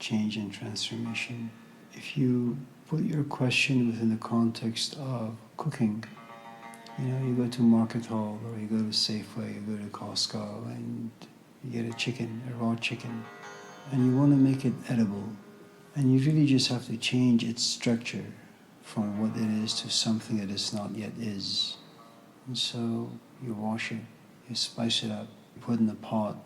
change and transformation. If you put your question within the context of cooking, you go to Market Hall or you go to Safeway, you go to Costco and you get a raw chicken, and you want to make it edible. And you really just have to change its structure from what it is to something that it's not yet is. And so you wash it, you spice it up, you put it in a pot,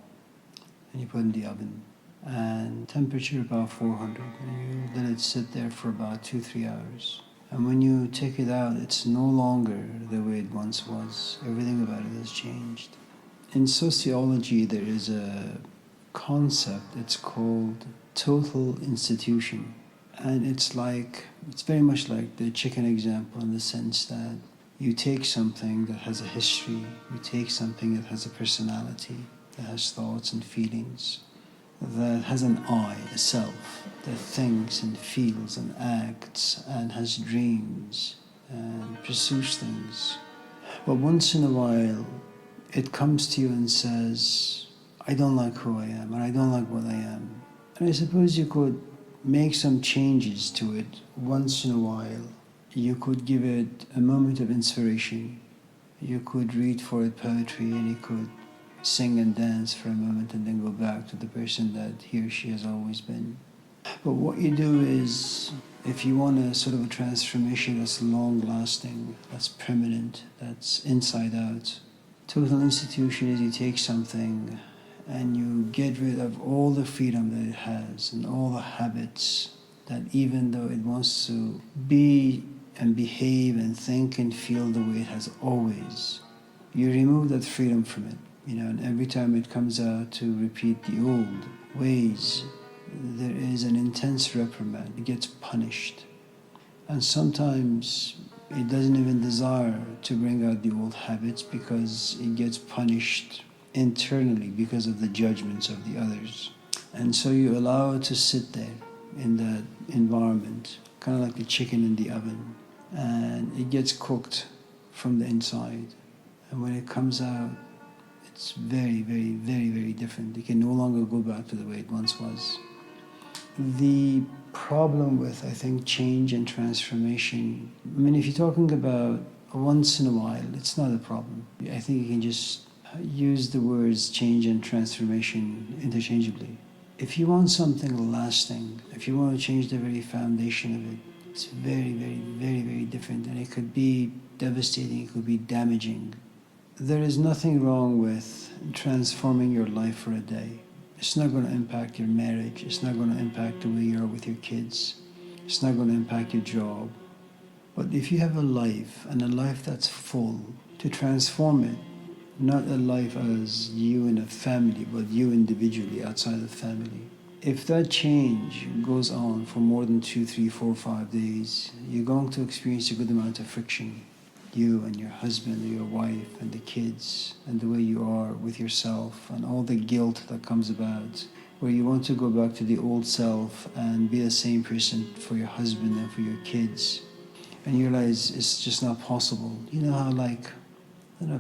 and you put it in the oven. And temperature about 400, and you let it sit there for about 2-3 hours. And when you take it out, it's no longer the way it once was. Everything about it has changed. In sociology, there is a concept, it's called total institution. And it's very much like the chicken example, in the sense that you take something that has a history, you take something that has a personality, that has thoughts and feelings, that has an I, a self, that thinks and feels and acts and has dreams and pursues things. But once in a while, it comes to you and says, I don't like who I am, and I don't like what I am. And I suppose you could make some changes to it once in a while. You could give it a moment of inspiration. You could read for it poetry, and you could sing and dance for a moment and then go back to the person that he or she has always been. But what you do is, if you want a sort of a transformation that's long-lasting, that's permanent, that's inside out, total institution is you take something and you get rid of all the freedom that it has and all the habits that, even though it wants to be and behave and think and feel the way it has always, you remove that freedom from it. And every time it comes out to repeat the old ways, there is an intense reprimand. It gets punished. And sometimes it doesn't even desire to bring out the old habits, because it gets punished internally because of the judgments of the others. And so you allow it to sit there in that environment, kind of like the chicken in the oven. And it gets cooked from the inside. And when it comes out, it's very, very, very, very different. It can no longer go back to the way it once was. The problem with, I think, change and transformation, if you're talking about once in a while, it's not a problem. I think you can just use the words change and transformation interchangeably. If you want something lasting, if you want to change the very foundation of it, it's very, very, very, very different. And it could be devastating, it could be damaging. There is nothing wrong with transforming your life for a day. It's not going to impact your marriage. It's not going to impact the way you are with your kids. It's not going to impact your job. But if you have a life, and a life that's full, to transform it, not a life as you and a family, but you individually outside the family. If that change goes on for more than 2, 3, 4, 5 days, you're going to experience a good amount of friction. You and your husband or your wife and the kids, and the way you are with yourself, and all the guilt that comes about, where you want to go back to the old self and be the same person for your husband and for your kids, and you realize it's just not possible. You know how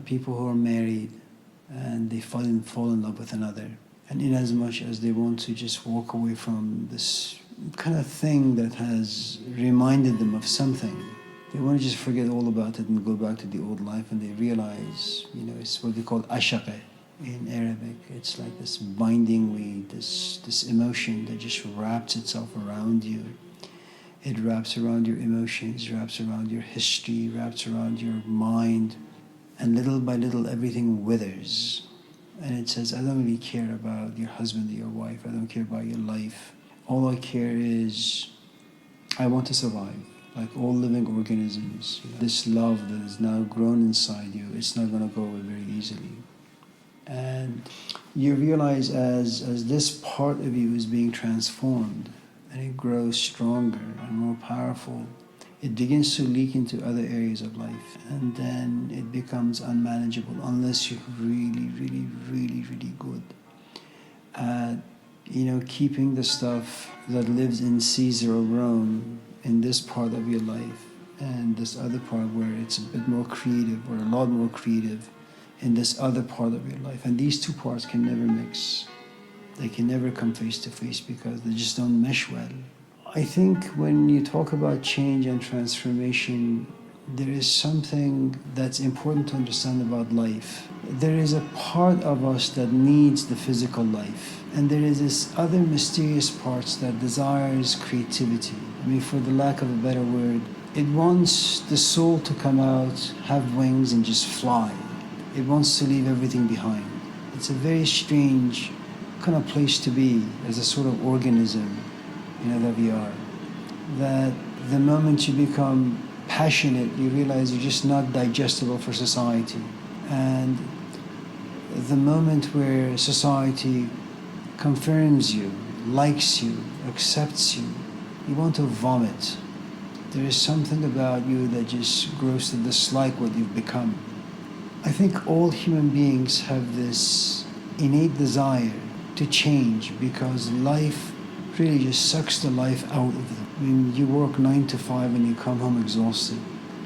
people who are married and they fall in love with another, and in as much as they want to just walk away from this kind of thing that has reminded them of something, they want to just forget all about it and go back to the old life, and they realize, it's what they call ashaqah in Arabic. It's like this binding weed, this emotion that just wraps itself around you. It wraps around your emotions, wraps around your history, wraps around your mind, and little by little everything withers. And it says, I don't really care about your husband or your wife, I don't care about your life. All I care is, I want to survive. Like all living organisms, this love that is now grown inside you, it's not going to go away very easily. And you realize as this part of you is being transformed, and it grows stronger and more powerful, it begins to leak into other areas of life, and then it becomes unmanageable unless you're really, really, really, really good at keeping the stuff that lives in Caesar or Rome in this part of your life, and this other part where it's a bit more creative, or a lot more creative, in this other part of your life. And these two parts can never mix. They can never come face to face because they just don't mesh well. I think when you talk about change and transformation, there is something that's important to understand about life. There is a part of us that needs the physical life, and there is this other mysterious part that desires creativity. I mean, for the lack of a better word, it wants the soul to come out, have wings, and just fly. It wants to leave everything behind. It's a very strange kind of place to be as a sort of organism, that we are. That the moment you become passionate, you realize you're just not digestible for society. And the moment where society confirms you, likes you, accepts you, you want to vomit. There is something about you that just grows to dislike what you've become. I think all human beings have this innate desire to change because life really just sucks the life out of them. I mean, you work 9 to 5 and you come home exhausted.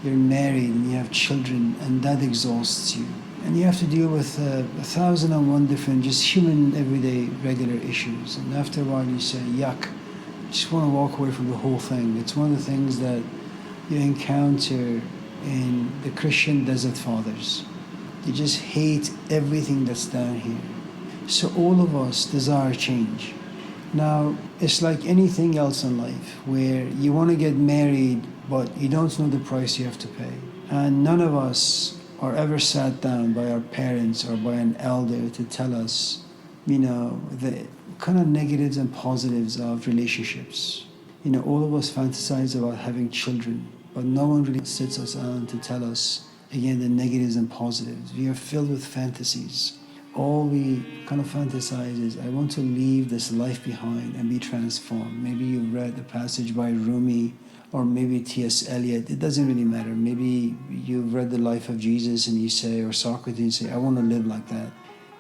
You're married and you have children and that exhausts you. And you have to deal with 1,001 different just human, everyday, regular issues. And after a while you say, yuck, I just want to walk away from the whole thing. It's one of the things that you encounter in the Christian desert fathers. You just hate everything that's down here. So all of us desire change. Now, it's like anything else in life where you want to get married, but you don't know the price you have to pay. And none of us are ever sat down by our parents or by an elder to tell us, the kind of negatives and positives of relationships. All of us fantasize about having children, but no one really sits us down to tell us, again, the negatives and positives. We are filled with fantasies. All we kind of fantasize is, I want to leave this life behind and be transformed. Maybe you've read a passage by Rumi or maybe T.S. Eliot. It doesn't really matter. Maybe you've read the life of Jesus and you say, or Socrates, say, I want to live like that.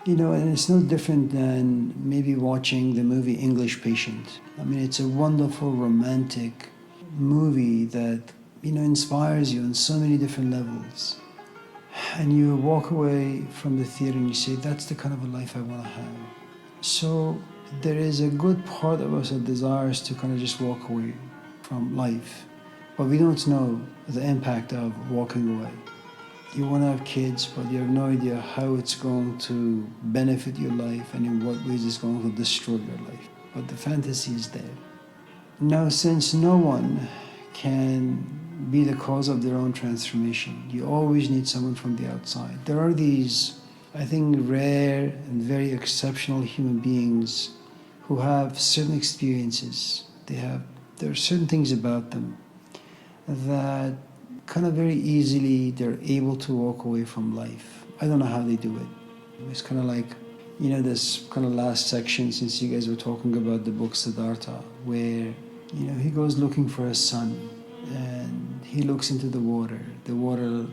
And it's no different than maybe watching the movie English Patient. I mean, it's a wonderful, romantic movie that, inspires you on so many different levels. And you walk away from the theater and you say, that's the kind of a life I want to have. So there is a good part of us that desires to kind of just walk away from life. But we don't know the impact of walking away. You want to have kids, but you have no idea how it's going to benefit your life and in what ways it's going to destroy your life. But the fantasy is there. Now, since no one can be the cause of their own transformation, you always need someone from the outside. There are these, I think, rare and very exceptional human beings who have certain experiences. There are certain things about them that kind of very easily they're able to walk away from life. I don't know how they do it. It's kind of like, this kind of last section, since you guys were talking about the book Siddhartha, where, he goes looking for his son and he looks into the water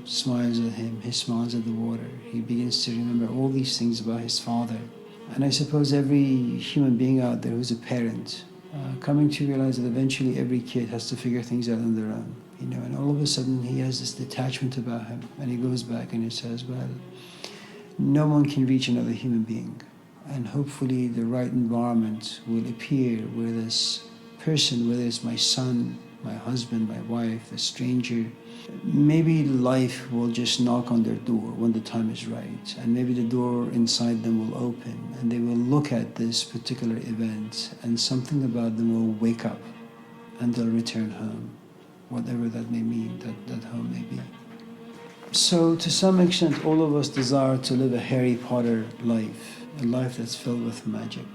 smiles at him, he smiles at the water. He begins to remember all these things about his father. And I suppose every human being out there who's a parent, coming to realize that eventually every kid has to figure things out on their own, and all of a sudden he has this detachment about him, and he goes back and he says, well, no one can reach another human being, and hopefully the right environment will appear where this person, whether it's my son, my husband, my wife, a stranger, maybe life will just knock on their door when the time is right, and maybe the door inside them will open and they will look at this particular event and something about them will wake up and they'll return home, whatever that may mean, that home may be. So to some extent, all of us desire to live a Harry Potter life, a life that's filled with magic.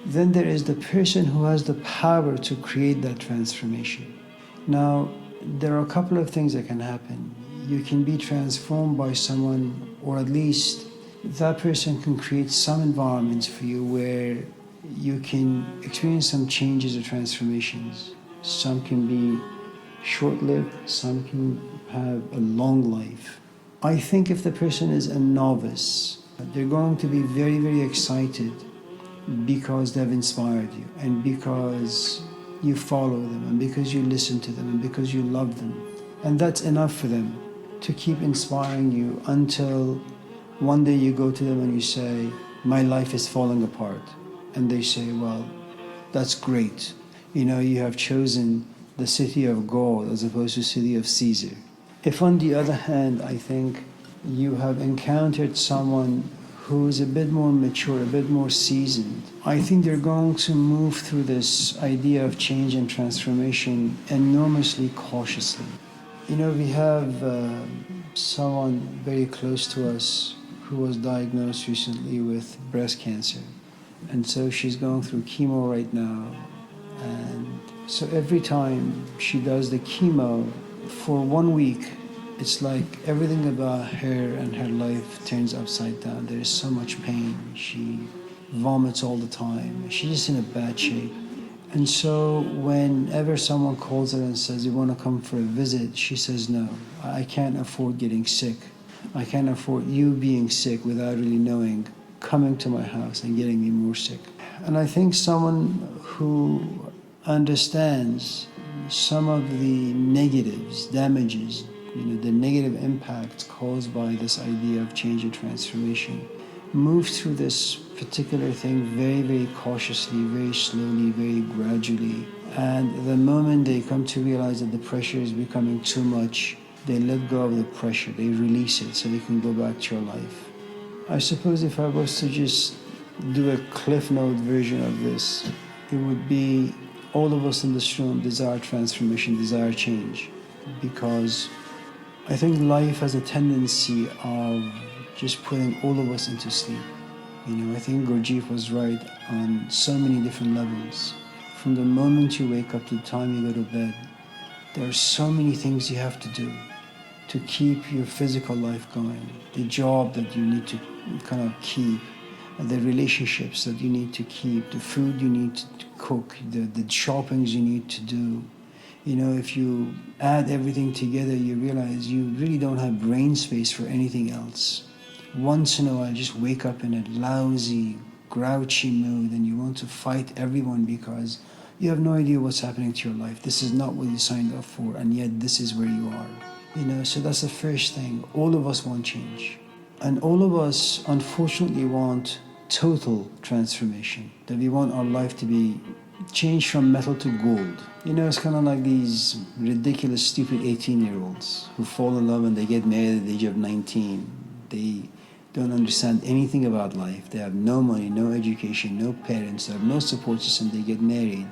Then there is the person who has the power to create that transformation. Now, there are a couple of things that can happen. You can be transformed by someone, or at least that person can create some environments for you where you can experience some changes or transformations. Some can be short-lived, some can have a long life. I think if the person is a novice, they're going to be very, very excited because they've inspired you, and because you follow them, and because you listen to them, and because you love them. And that's enough for them to keep inspiring you until one day you go to them and you say, my life is falling apart. And they say, well, that's great. You have chosen the city of gold as opposed to city of Caesar. If on the other hand, I think you have encountered someone who's a bit more mature, a bit more seasoned, I think they're going to move through this idea of change and transformation enormously cautiously. We have someone very close to us who was diagnosed recently with breast cancer. And so she's going through chemo right now. And so every time she does the chemo, for 1 week, it's like everything about her and her life turns upside down. There is so much pain. She vomits all the time. She's just in a bad shape. And so whenever someone calls her and says, you want to come for a visit, she says, no, I can't afford getting sick. I can't afford you being sick without really knowing, coming to my house and getting me more sick. And I think someone who understands some of the negatives, damages, the negative impacts caused by this idea of change and transformation, move through this particular thing very, very cautiously, very slowly, very gradually. And the moment they come to realize that the pressure is becoming too much, they let go of the pressure, they release it so they can go back to your life. I suppose if I was to just do a cliff note version of this, it would be all of us in this room desire transformation, desire change, because I think life has a tendency of just putting all of us into sleep. I think Gurdjieff was right on so many different levels. From the moment you wake up to the time you go to bed, there are so many things you have to do to keep your physical life going, the job that you need to kind of keep, the relationships that you need to keep, the food you need to cook, the shoppings you need to do. If you add everything together, you realize you really don't have brain space for anything else. Once in a while, just wake up in a lousy, grouchy mood and you want to fight everyone because you have no idea what's happening to your life. This is not what you signed up for, and yet this is where you are. So that's the first thing. All of us want change. And all of us, unfortunately, want total transformation. That we want our life to be changed from metal to gold. It's kind of like these ridiculous, stupid 18-year-olds who fall in love and they get married at the age of 19. They don't understand anything about life. They have no money, no education, no parents, they have no support system. They get married.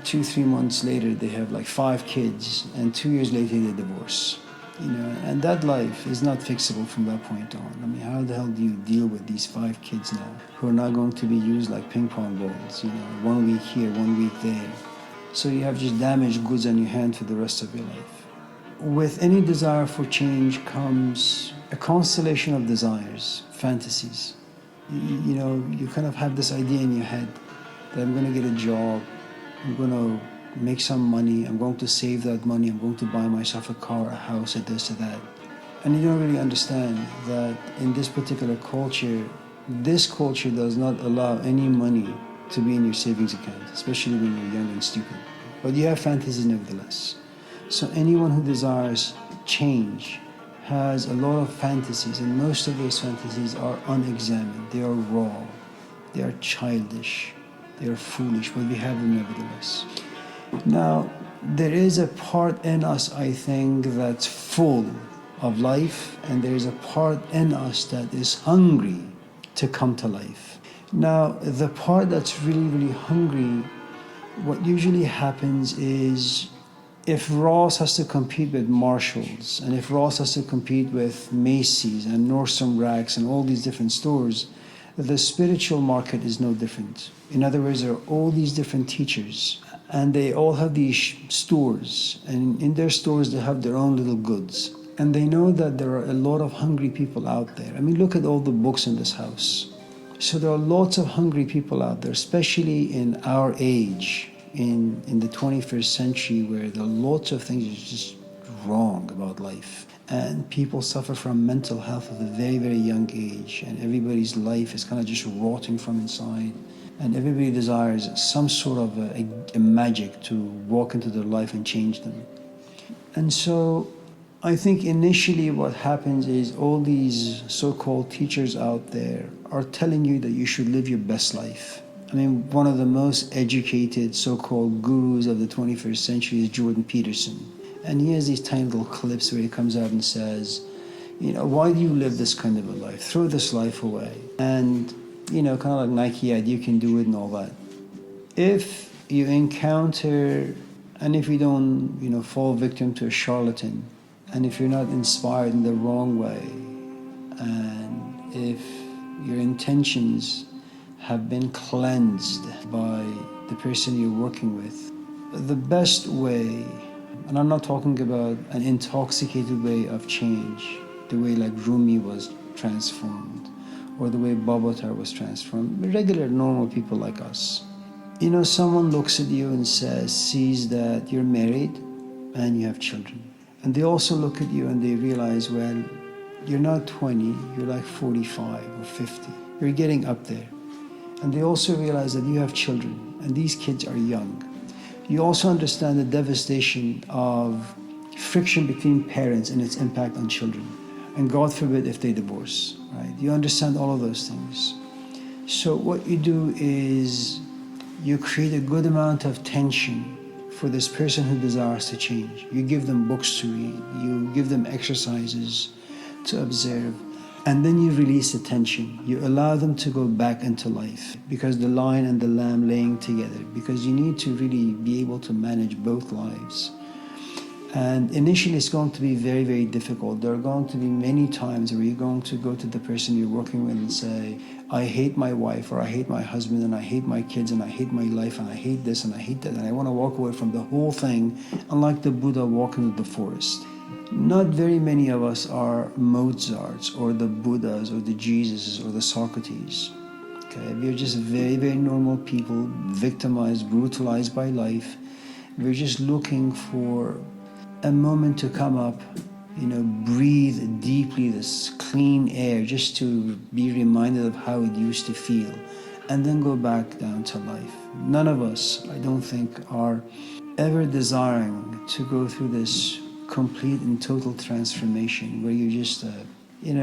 2-3 months later, they have like 5 kids, and 2 years later, they divorce. And that life is not fixable from that point on. How the hell do you deal with these 5 kids now who are not going to be used like ping pong balls, 1 week here, 1 week there. So you have just damaged goods on your hand for the rest of your life. With any desire for change comes a constellation of desires, fantasies. You kind of have this idea in your head that I'm going to get a job, I'm going to make some money, I'm going to save that money, I'm going to buy myself a car, a house, a this, a that. And you don't really understand that in this particular culture, this culture does not allow any money to be in your savings account, especially when you're young and stupid. But you have fantasies nevertheless. So anyone who desires change has a lot of fantasies, and most of those fantasies are unexamined. They are raw, they are childish, they are foolish, but we have them nevertheless. Now, there is a part in us, I think, that's full of life, and there is a part in us that is hungry to come to life. Now, the part that's really, really hungry, what usually happens is if Ross has to compete with Marshalls, and if Ross has to compete with Macy's and Nordstrom Racks and all these different stores, the spiritual market is no different. In other words, there are all these different teachers, and they all have these stores, and in their stores they have their own little goods. And they know that there are a lot of hungry people out there. Look at all the books in this house. So there are lots of hungry people out there, especially in our age, in the 21st century, where there are lots of things that's just wrong about life. And people suffer from mental health at a very, very young age, and everybody's life is kind of just rotting from inside. And everybody desires some sort of a magic to walk into their life and change them. And so I think initially what happens is all these so-called teachers out there are telling you that you should live your best life. I mean, one of the most educated so-called gurus of the 21st century is Jordan Peterson. And he has these tiny little clips where he comes out and says, why do you live this kind of a life? Throw this life away. And, kind of like Nike ad, you can do it and all that. If you encounter, and if you don't, fall victim to a charlatan, and if you're not inspired in the wrong way, and if your intentions have been cleansed by the person you're working with, the best way, and I'm not talking about an intoxicated way of change, the way like Rumi was transformed, or the way Babatar was transformed, regular, normal people like us. Someone looks at you and sees that you're married and you have children. And they also look at you and they realize, well, you're not 20, you're like 45 or 50. You're getting up there. And they also realize that you have children and these kids are young. You also understand the devastation of friction between parents and its impact on children. And God forbid if they divorce, right? You understand all of those things. So what you do is you create a good amount of tension for this person who desires to change. You give them books to read, you give them exercises to observe, and then you release the tension. You allow them to go back into life, because the lion and the lamb laying together, because you need to really be able to manage both lives. And initially it's going to be very, very difficult. There are going to be many times where you're going to go to the person you're working with and say, I hate my wife, or I hate my husband, and I hate my kids, and I hate my life, and I hate this, and I hate that, and I want to walk away from the whole thing, unlike the Buddha walking into the forest. Not very many of us are Mozarts, or the Buddhas, or the Jesuses, or the Socrates. Okay, we're just very, very normal people, victimized, brutalized by life. We're just looking for a moment to come up, breathe deeply this clean air, just to be reminded of how it used to feel, and then go back down to life. None of us, I don't think, are ever desiring to go through this complete and total transformation where you're just a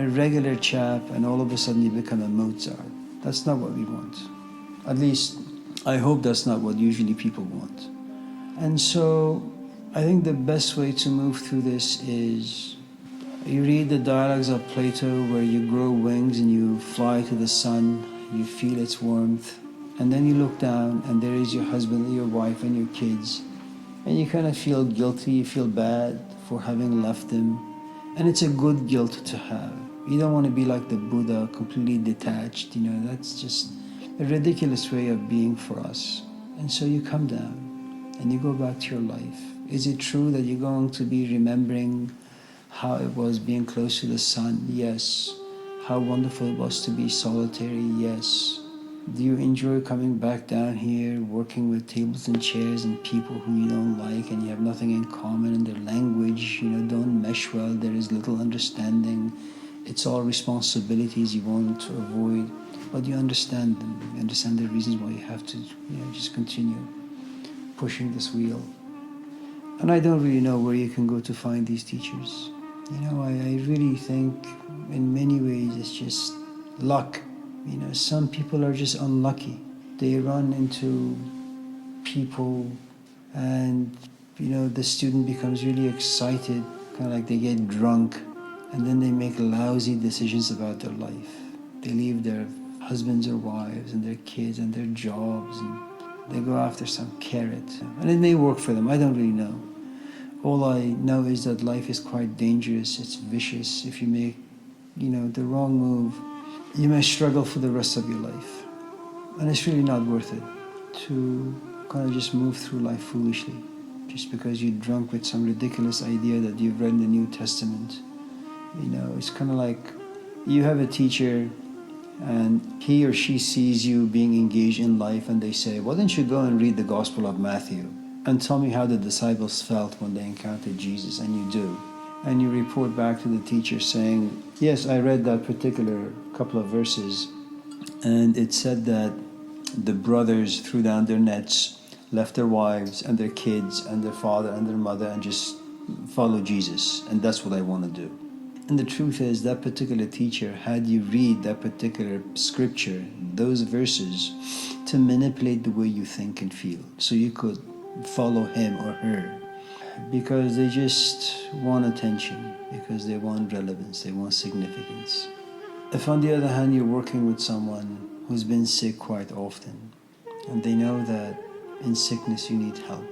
regular chap and all of a sudden you become a Mozart. That's not what we want. At least, I hope that's not what usually people want. And so, I think the best way to move through this is you read the dialogues of Plato, where you grow wings and you fly to the sun, you feel its warmth, and then you look down and there is your husband, your wife, and your kids, and you kind of feel guilty, you feel bad for having left them, and it's a good guilt to have. You don't want to be like the Buddha, completely detached, that's just a ridiculous way of being for us. And so you come down and you go back to your life. Is it true that you're going to be remembering how it was being close to the sun? Yes. How wonderful it was to be solitary? Yes. Do you enjoy coming back down here, working with tables and chairs and people who you don't like and you have nothing in common, and their language, don't mesh well, there is little understanding. It's all responsibilities you want to avoid, but you understand them. You understand the reasons why you have to just continue pushing this wheel. And I don't really know where you can go to find these teachers. I really think in many ways it's just luck. Some people are just unlucky. They run into people and, the student becomes really excited, kind of like they get drunk, and then they make lousy decisions about their life. They leave their husbands or wives and their kids and their jobs, and they go after some carrot. And it may work for them, I don't really know. All I know is that life is quite dangerous, it's vicious. If you make, the wrong move, you may struggle for the rest of your life. And it's really not worth it to kind of just move through life foolishly, just because you're drunk with some ridiculous idea that you've read in the New Testament. It's kind of like you have a teacher and he or she sees you being engaged in life and they say, why don't you go and read the Gospel of Matthew and tell me how the disciples felt when they encountered Jesus? And you do. And you report back to the teacher saying, yes, I read that particular couple of verses, and it said that the brothers threw down their nets, left their wives and their kids and their father and their mother, and just follow Jesus, and that's what I want to do. And the truth is, that particular teacher had you read that particular scripture, those verses, to manipulate the way you think and feel, so you could follow him or her, because they just want attention, because they want relevance, they want significance. If on the other hand you're working with someone who's been sick quite often, and they know that in sickness you need help,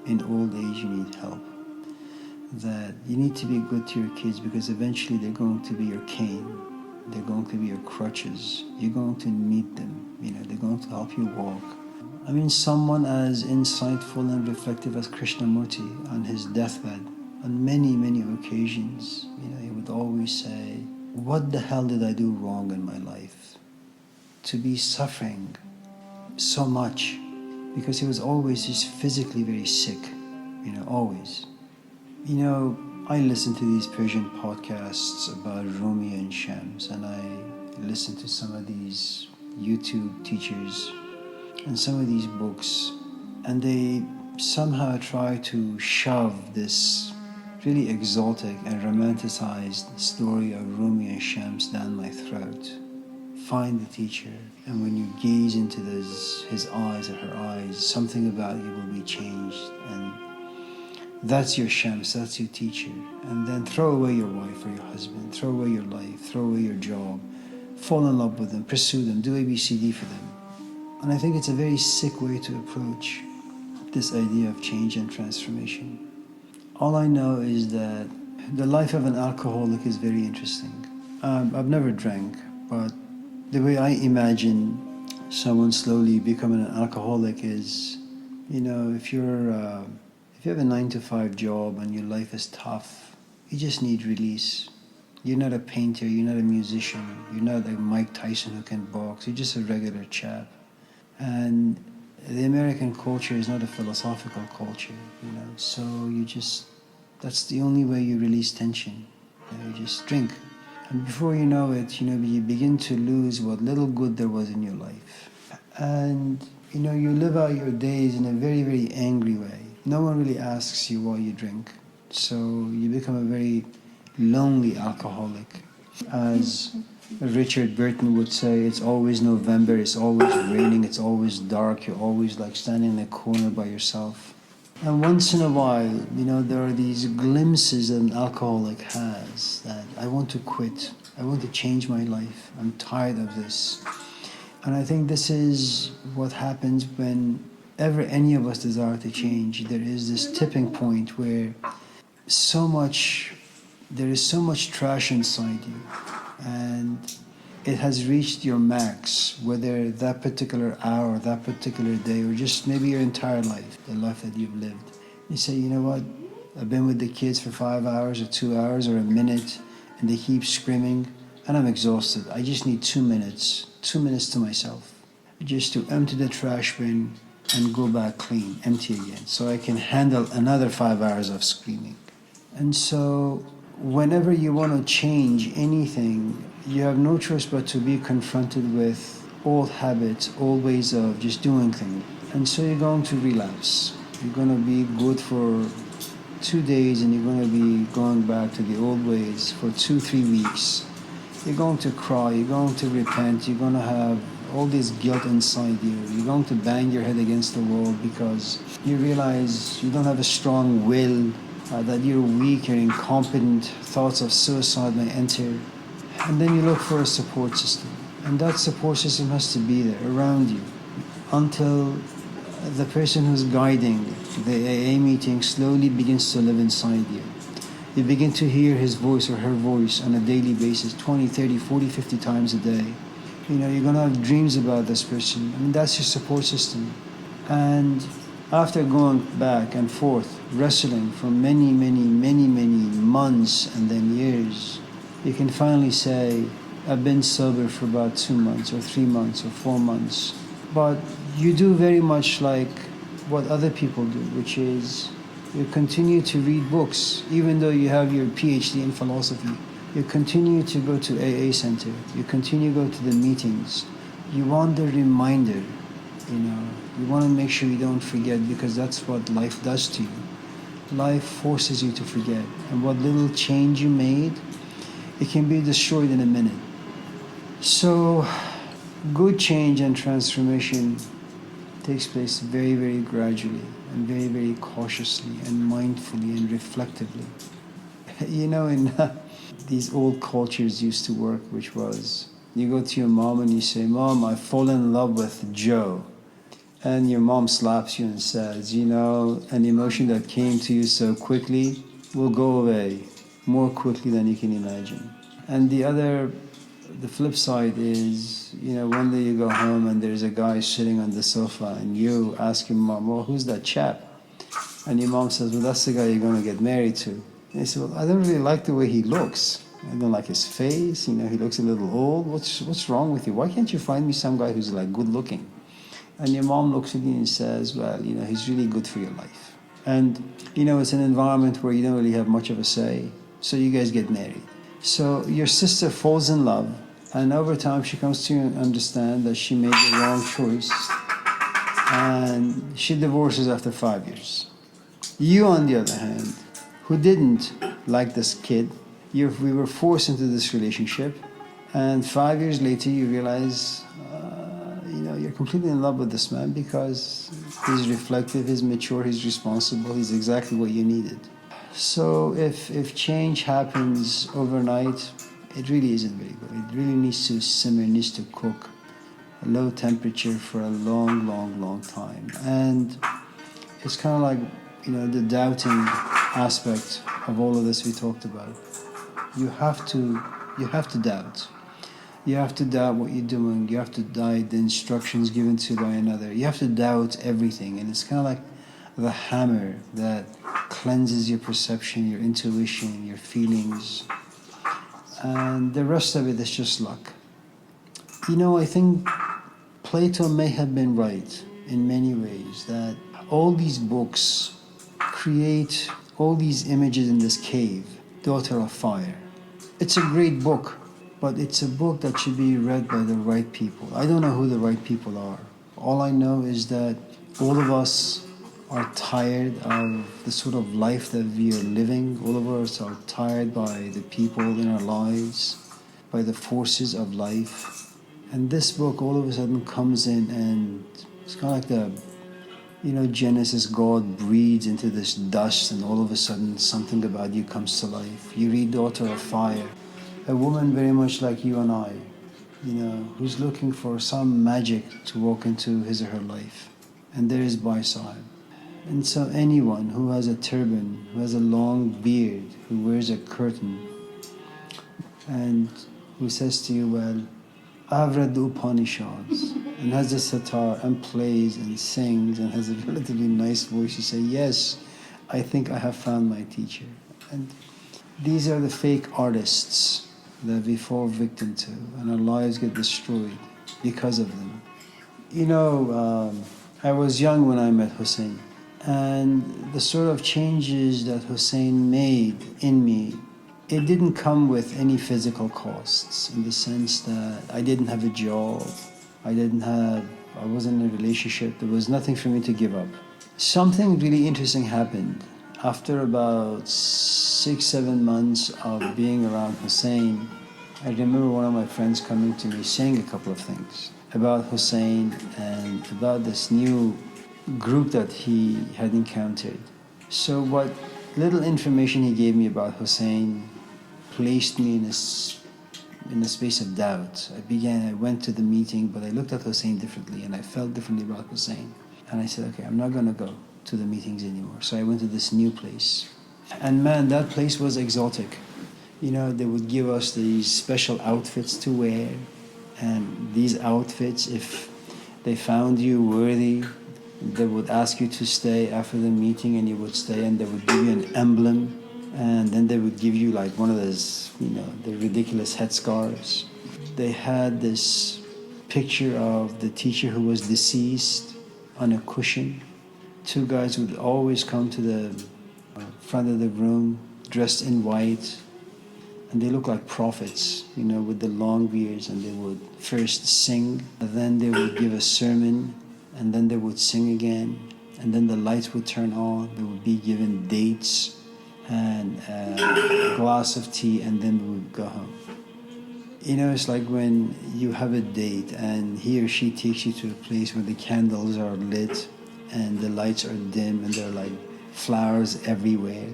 in old age you need help, that you need to be good to your kids, because eventually they're going to be your cane, they're going to be your crutches, you're going to need them, they're going to help you walk. I mean, someone as insightful and reflective as Krishnamurti on his deathbed, on many, many occasions, he would always say, what the hell did I do wrong in my life to be suffering so much? Because he was always just physically very sick, always. I listen to these Persian podcasts about Rumi and Shams, and I listen to some of these YouTube teachers and some of these books, and they somehow try to shove this really exotic and romanticized story of Rumi and Shams down my throat. Find the teacher, and when you gaze into his eyes or her eyes, something about you will be changed, and that's your Shams, that's your teacher. And then throw away your wife or your husband, throw away your life, throw away your job, fall in love with them, pursue them, do ABCD for them. And I think it's a very sick way to approach this idea of change and transformation. All I know is that the life of an alcoholic is very interesting. I've never drank, but the way I imagine someone slowly becoming an alcoholic is, if you have a 9-to-5 job and your life is tough, you just need release. You're not a painter, you're not a musician, you're not like Mike Tyson who can box, you're just a regular chap. And the American culture is not a philosophical culture, so that's the only way you release tension. You just drink. And before you know it, you begin to lose what little good there was in your life. And, you live out your days in a very, very angry way. No one really asks you why you drink. So you become a very lonely alcoholic. As Richard Burton would say, it's always November, it's always raining, it's always dark, you're always like standing in a corner by yourself. And once in a while, there are these glimpses that an alcoholic has that I want to quit, I want to change my life, I'm tired of this. And I think this is what happens whenever any of us desire to change. There is this tipping point where there is so much trash inside you, and it has reached your max, whether that particular hour, that particular day, or just maybe your entire life, the life that you've lived. You say, you know what, I've been with the kids for 5 hours or 2 hours or a minute, and they keep screaming, and I'm exhausted. I just need 2 minutes to myself, just to empty the trash bin and go back clean, empty again, so I can handle another 5 hours of screaming. And so whenever you want to change anything, you have no choice but to be confronted with old habits, old ways of just doing things. And so you're going to relapse. You're going to be good for 2 days and you're going to be going back to the old ways for 2-3 weeks. You're going to cry, you're going to repent, you're going to have all this guilt inside you. You're going to bang your head against the wall because you realize you don't have a strong will, that you're weak, you're incompetent, thoughts of suicide may enter. And then you look for a support system. And that support system has to be there around you until the person who's guiding the AA meeting slowly begins to live inside you. You begin to hear his voice or her voice on a daily basis, 20, 30, 40, 50 times a day. You're going to have dreams about this person. I mean, that's your support system. And after going back and forth, wrestling for many, many, many, many months and then years, you can finally say, I've been sober for about 2 months or 3 months or 4 months. But you do very much like what other people do, which is you continue to read books, even though you have your PhD in philosophy. You continue to go to AA Center. You continue to go to the meetings. You want the reminder, you want to make sure you don't forget, because that's what life does to you. Life forces you to forget. And what little change you made, it can be destroyed in a minute. So, good change and transformation takes place very, very gradually and very, very cautiously and mindfully and reflectively. You know, in these old cultures used to work, which was you go to your mom and you say, "Mom, I've fallen in love with Joe." And your mom slaps you and says, "You know, an emotion that came to you so quickly will go away more quickly than you can imagine." And the flip side is, you know, one day you go home and there's a guy sitting on the sofa and you ask your mom, "Well, who's that chap?" And your mom says, "Well, that's the guy you're going to get married to." And you say, "Well, I don't really like the way he looks. I don't like his face. You know, he looks a little old. What's wrong with you? Why can't you find me some guy who's like good looking?" And your mom looks at you and says, "Well, you know, he's really good for your life." And, you know, it's an environment where you don't really have much of a say. So you guys get married. So your sister falls in love, and over time she comes to understand that she made the wrong choice, and she divorces after 5 years. You, on the other hand, who didn't like this kid, we were forced into this relationship, and 5 years later you realize, you know, you're completely in love with this man because he's reflective, he's mature, he's responsible, he's exactly what you needed. So if change happens overnight, it really isn't very good. It really needs to simmer, needs to cook a low temperature for a long, long, long time. And it's kind of like, you know, the doubting aspect of all of this we talked about. You have to doubt. You have to doubt what you're doing. You have to doubt the instructions given to you by another. You have to doubt everything. And it's kind of like the hammer that cleanses your perception, your intuition, your feelings. And the rest of it is just luck. You know, I think Plato may have been right in many ways, that all these books create all these images in this cave, Daughter of Fire. It's a great book, but it's a book that should be read by the right people. I don't know who the right people are. All I know is that all of us are tired of the sort of life that we are living. All of us are tired by the people in our lives, by the forces of life. And this book all of a sudden comes in, and it's kind of like Genesis, God breathes into this dust and all of a sudden something about you comes to life. You read Daughter of Fire, a woman very much like you and I, who's looking for some magic to walk into his or her life. And there is Baisal. And so anyone who has a turban, who has a long beard, who wears a curtain, and who says to you, "Well, I've read the Upanishads," and has a sitar and plays and sings and has a relatively nice voice, you say, "Yes, I think I have found my teacher." And these are the fake artists that we fall victim to, and our lives get destroyed because of them. I was young when I met Hussein, and the sort of changes that Hussein made in me, it didn't come with any physical costs, in the sense that I didn't have a job, I wasn't in a relationship, there was nothing for me to give up. Something really interesting happened. After about 6-7 months of being around Hussein, I remember one of my friends coming to me saying a couple of things about Hussein and about this new group that he had encountered. So what little information he gave me about Hussein placed me in a space of doubt. I went to the meeting, but I looked at Hussein differently, and I felt differently about Hussein. And I said, okay, I'm not going to go to the meetings anymore. So I went to this new place. And man, that place was exotic. They would give us these special outfits to wear. And these outfits, if they found you worthy, they would ask you to stay after the meeting, and you would stay, and they would give you an emblem. And then they would give you like one of those, the ridiculous headscarves. They had this picture of the teacher who was deceased on a cushion. Two guys would always come to the front of the room dressed in white, and they looked like prophets, with the long beards, and they would first sing, and then they would give a sermon, and then they would sing again. and then the lights would turn on. They would be given dates and a glass of tea, and then we would go home. You know, it's like when you have a date and he or she takes you to a place where the candles are lit and the lights are dim and there are like flowers everywhere,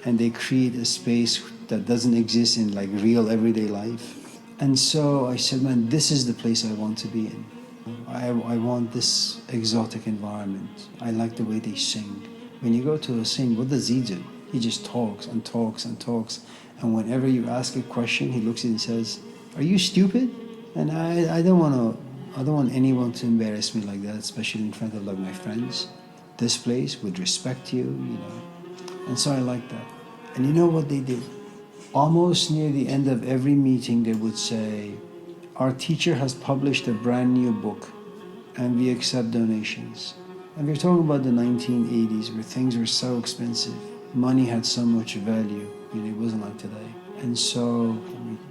and they create a space that doesn't exist in like real everyday life. And so I said, man, this is the place I want to be in. I want this exotic environment. I like the way they sing. When you go to a sing, what does he do? He just talks and talks and talks. And whenever you ask a question, he looks at you and says, "Are you stupid?" And I don't want anyone to embarrass me like that, especially in front of like my friends. This place would respect you, you know. And so I like that. And you know what they did? Almost near the end of every meeting, they would say, "Our teacher has published a brand new book and we accept donations." And we're talking about the 1980s where things were so expensive. Money had so much value. You know, it wasn't like today. And so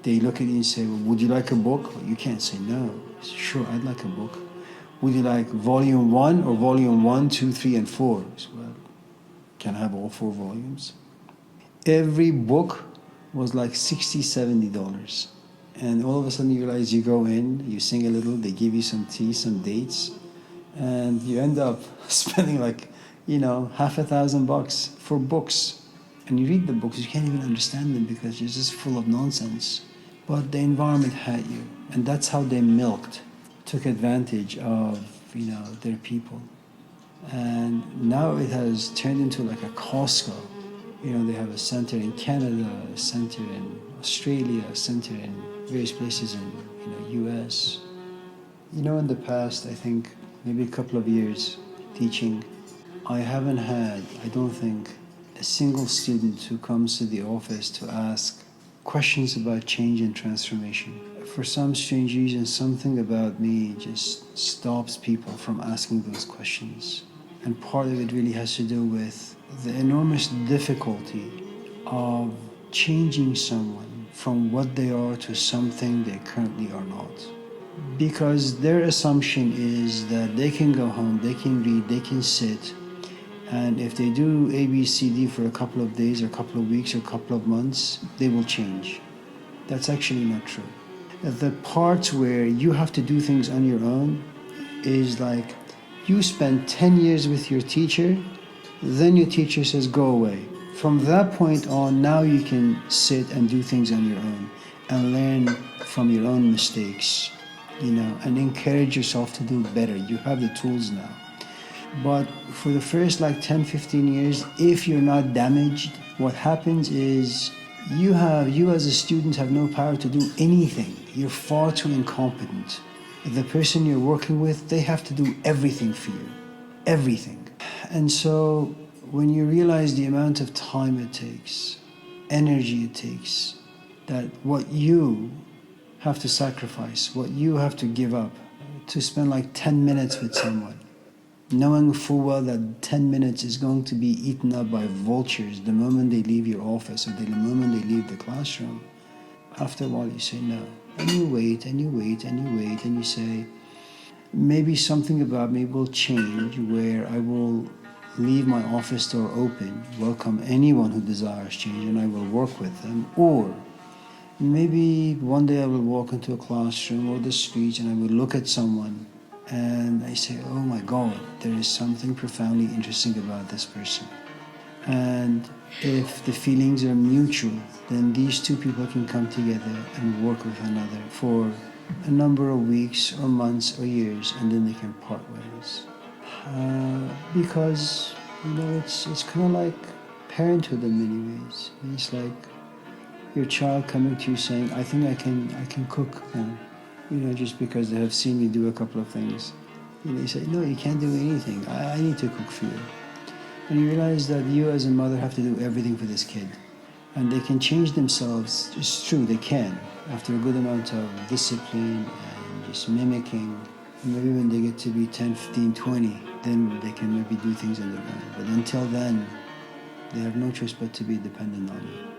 they look at you and say, "Well, would you like a book?" Well, you can't say no. "Sure, I'd like a book." "Would you like volume 1 or volume 1, 2, 3, and 4? So, well, can I have all 4 volumes? Every book was like $60, $70. And all of a sudden you realize you go in, you sing a little, they give you some tea, some dates, and you end up spending like, you know, $5,000 for books. And you read the books, you can't even understand them because it's just full of nonsense. But the environment had you. And that's how they milked, took advantage of, you know, their people. And now it has turned into like a Costco. You know, they have a center in Canada, a center in Australia, a center in various places in, you know, US. You know, in the past, I think maybe a couple of years teaching, I haven't had, I don't think, a single student who comes to the office to ask questions about change and transformation. For some strange reason, something about me just stops people from asking those questions. And part of it really has to do with the enormous difficulty of changing someone from what they are to something they currently are not. Because their assumption is that they can go home, they can read, they can sit, and if they do A, B, C, D for a couple of days or a couple of weeks or a couple of months, they will change. That's actually not true. The parts where you have to do things on your own is like you spend 10 years with your teacher, then your teacher says, "Go away." From that point on, now you can sit and do things on your own and learn from your own mistakes, you know, and encourage yourself to do better. You have the tools now. But for the first like 10, 15 years, if you're not damaged, what happens is you as a student have no power to do anything. You're far too incompetent. The person you're working with, they have to do everything for you. Everything. And so when you realize the amount of time it takes, energy it takes, that what you have to sacrifice, what you have to give up to spend like 10 minutes with someone, knowing full well that 10 minutes is going to be eaten up by vultures the moment they leave your office or the moment they leave the classroom, after a while you say no. And you wait and you wait and you wait and you say, maybe something about me will change where I will leave my office door open, welcome anyone who desires change, and I will work with them. Or maybe one day I will walk into a classroom or the streets and I will look at someone and I say, "Oh my God, there is something profoundly interesting about this person." And if the feelings are mutual, then these two people can come together and work with another for a number of weeks or months or years, and then they can part ways. Because, you know, it's kind of like parenthood in many ways. It's like your child coming to you saying, "I think I can cook now," you know, just because they have seen me do a couple of things. And they say, "No, you can't do anything. I need to cook for you." And you realize that you as a mother have to do everything for this kid. And they can change themselves. It's true, they can, after a good amount of discipline and just mimicking. Maybe when they get to be 10, 15, 20, then they can maybe do things on their own. But until then, they have no choice but to be dependent on you.